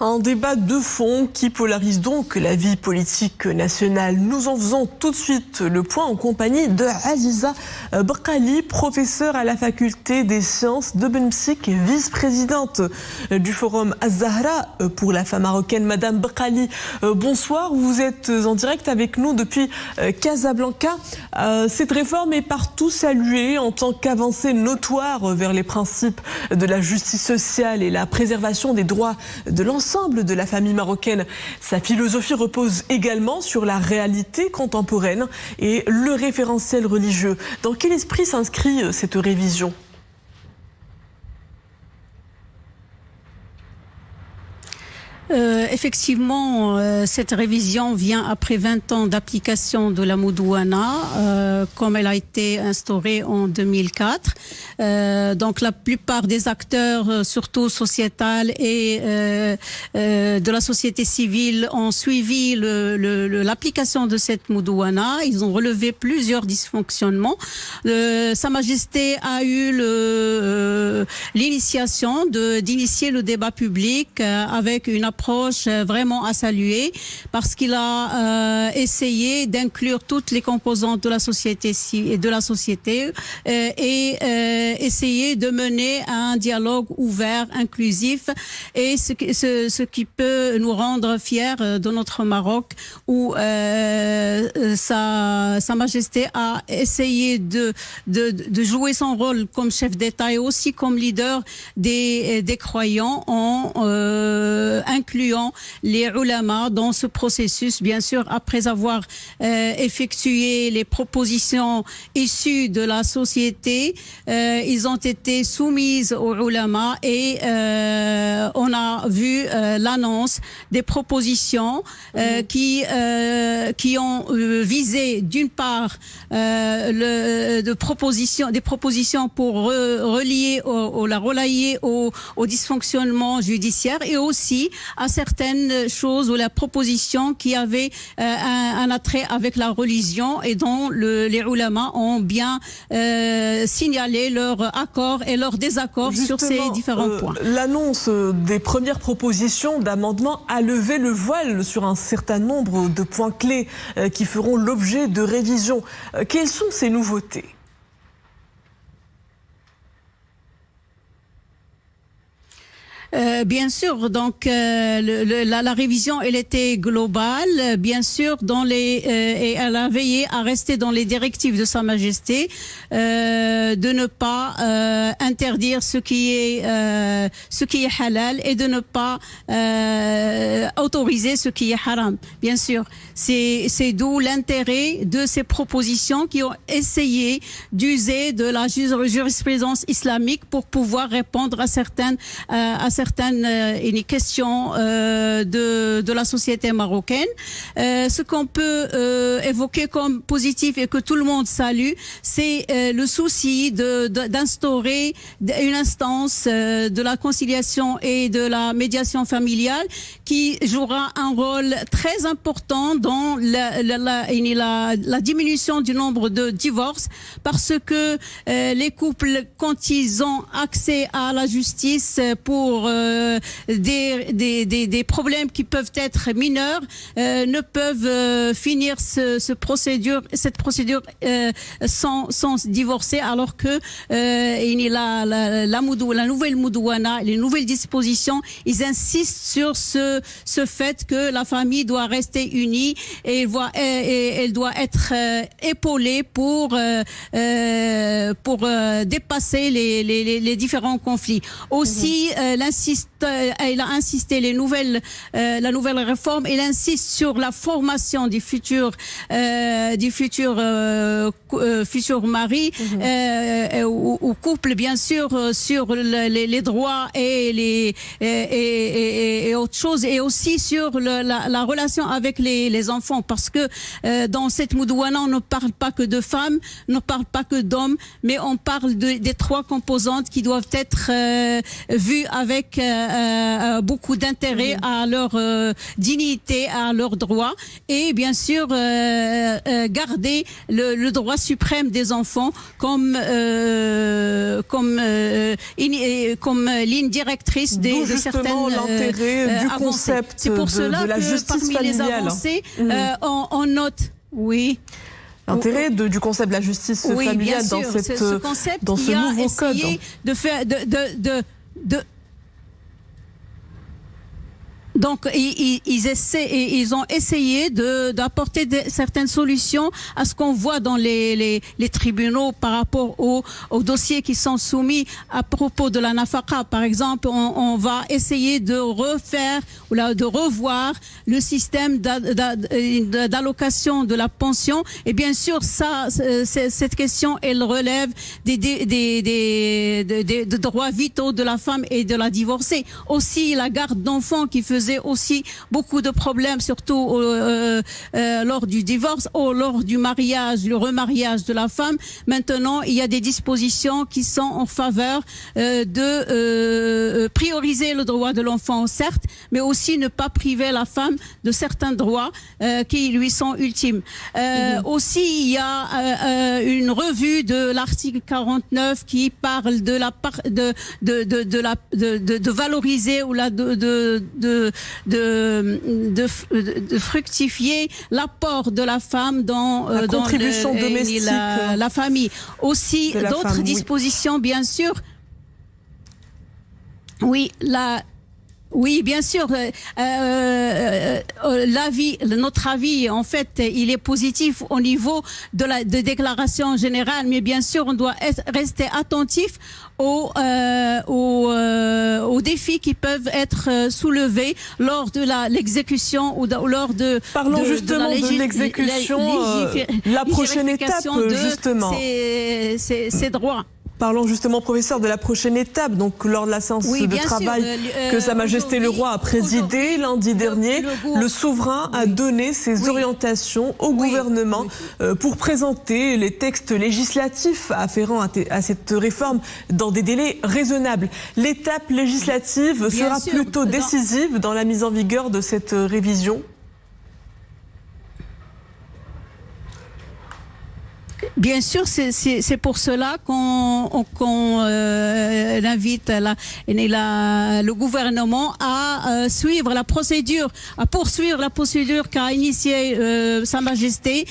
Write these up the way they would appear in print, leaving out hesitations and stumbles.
Un débat de fond qui polarise donc la vie politique nationale. Nous en faisons tout de suite le point en compagnie de Aziza Bqali, professeure à la faculté des sciences de Benmsik et vice-présidente du forum Az-Zahra pour la femme marocaine. Madame Bqali, bonsoir. Vous êtes en direct avec nous depuis Casablanca. Cette réforme est partout saluée en tant qu'avancée notoire vers les principes de la justice sociale et la préservation des droits de l'ensemble de la famille marocaine. Sa philosophie repose également sur la réalité contemporaine et le référentiel religieux. Dans quel esprit s'inscrit cette révision ? Effectivement, cette révision vient après 20 ans d'application de la Moudouana, comme elle a été instaurée en 2004. Donc la plupart des acteurs, surtout sociétal et de la société civile, ont suivi l'application de cette Moudouana. Ils ont relevé plusieurs dysfonctionnements. Sa Majesté a eu l'initiation d'initier le débat public avec une approche vraiment à saluer, parce qu'il a essayé d'inclure toutes les composantes de la société et essayer de mener un dialogue ouvert, inclusif, et ce qui peut nous rendre fiers de notre Maroc, où sa Majesté a essayé de jouer son rôle comme chef d'État et aussi comme leader des croyants en incluant les ulama dans ce processus, bien sûr, après avoir effectué les propositions issues de la société. Ils ont été soumises aux ulama et on a vu l'annonce des propositions qui ont visé d'une part des propositions pour relayer au dysfonctionnement judiciaire, et aussi à certaines choses ou la proposition qui avait un attrait avec la religion et dont les ulama ont bien signalé leur accord et leur désaccord. Justement, sur ces différents points. L'annonce des premières propositions d'amendement a levé le voile sur un certain nombre de points clés qui feront l'objet de révision. Quelles sont ces nouveautés ? Bien sûr, donc la révision, elle était globale, bien sûr, et elle a veillé à rester dans les directives de Sa Majesté, de ne pas interdire ce qui est halal et de ne pas autoriser ce qui est haram. Bien sûr, c'est d'où l'intérêt de ces propositions qui ont essayé d'user de la jurisprudence islamique pour pouvoir répondre à certaines questions de la société marocaine. Ce qu'on peut évoquer comme positif et que tout le monde salue, c'est le souci d'instaurer une instance de la conciliation et de la médiation familiale qui jouera un rôle très important dans la diminution du nombre de divorces, parce que les couples, quand ils ont accès à la justice pour des problèmes qui peuvent être mineurs, ne peuvent finir cette procédure sans divorcer, alors que la nouvelle Moudouana, les nouvelles dispositions, ils insistent sur ce fait que la famille doit rester unie et elle doit être épaulée pour dépasser les différents conflits. Aussi, elle a insisté la nouvelle réforme, elle insiste sur la formation des futurs maris ou couples, bien sûr, sur les droits et autre chose, et aussi sur la relation avec les enfants, parce que dans cette Moudouana, on ne parle pas que de femmes, on ne parle pas que d'hommes, mais on parle des trois composantes qui doivent être vues avec beaucoup d'intérêt à leur dignité, à leurs droits, et bien sûr garder le droit suprême des enfants comme ligne directrice de certaines concept C'est pour cela de la justice parmi familiale. les avancées, on note, oui. L'intérêt du concept de la justice familiale dans ce nouveau code. De faire, Donc, ils ont essayé d'apporter certaines solutions à ce qu'on voit dans les tribunaux par rapport aux dossiers qui sont soumis à propos de la nafaqa. Par exemple, on va essayer de refaire ou de revoir le système d'allocation de la pension. Et bien sûr, cette question, elle relève des droits vitaux de la femme et de la divorcée. Aussi, la garde d'enfants qui faisait aussi beaucoup de problèmes, surtout lors du divorce ou lors du mariage, le remariage de la femme. Maintenant, il y a des dispositions qui sont en faveur de prioriser le droit de l'enfant, certes, mais aussi ne pas priver la femme de certains droits qui lui sont ultimes. Aussi, il y a une revue de l'article 49 qui parle de valoriser ou de fructifier l'apport de la femme dans la contribution domestique, la famille. Aussi d'autres dispositions, bien sûr. Oui, bien sûr. Notre avis, en fait, il est positif au niveau de déclaration générale, mais bien sûr, on doit rester attentif aux défis qui peuvent être soulevés lors de justement lors de Parlons justement de l'exécution, la prochaine étape, justement. Ces droits. Parlons justement, professeur, de la prochaine étape, donc lors de la séance de travail que Sa Majesté le Roi a présidé lundi dernier. Le souverain a donné ses orientations au gouvernement pour présenter les textes législatifs afférents à cette réforme dans des délais raisonnables. L'étape législative sera plutôt décisive dans la mise en vigueur de cette révision. Bien sûr, c'est pour cela qu'on invite le gouvernement à suivre la procédure, à poursuivre la procédure qu'a initiée Sa Majesté,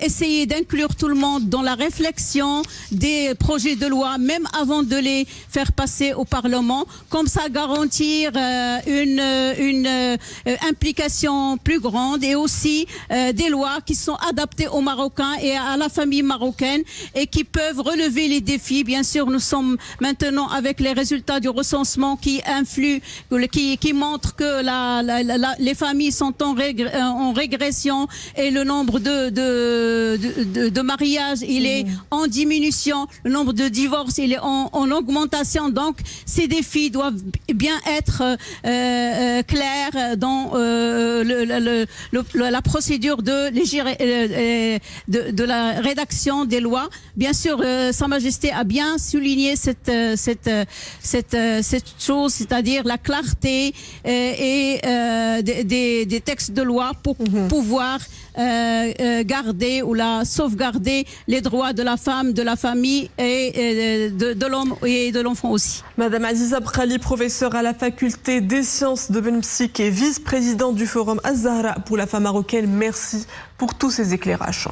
essayer d'inclure tout le monde dans la réflexion des projets de loi, même avant de les faire passer au Parlement, comme ça garantir une implication plus grande et aussi des lois qui sont adaptées aux Marocains et à la famille marocaine et qui peuvent relever les défis. Bien sûr, nous sommes maintenant avec les résultats du recensement qui influent, qui montrent que les familles sont en régression et le nombre de mariages, il est en diminution, le nombre de divorces, il est en augmentation. Donc, ces défis doivent bien être clairs dans la procédure de la rédaction des lois. Bien sûr, Sa Majesté a bien souligné cette chose, c'est-à-dire la clarté et des textes de loi pour pouvoir garder ou sauvegarder les droits de la femme, de la famille et de l'homme et de l'enfant aussi. Madame Aziza Brkali, professeure à la faculté des sciences de Ben Msik et vice-présidente du forum Az-Zahra pour la femme marocaine, merci pour tous ces éclairages.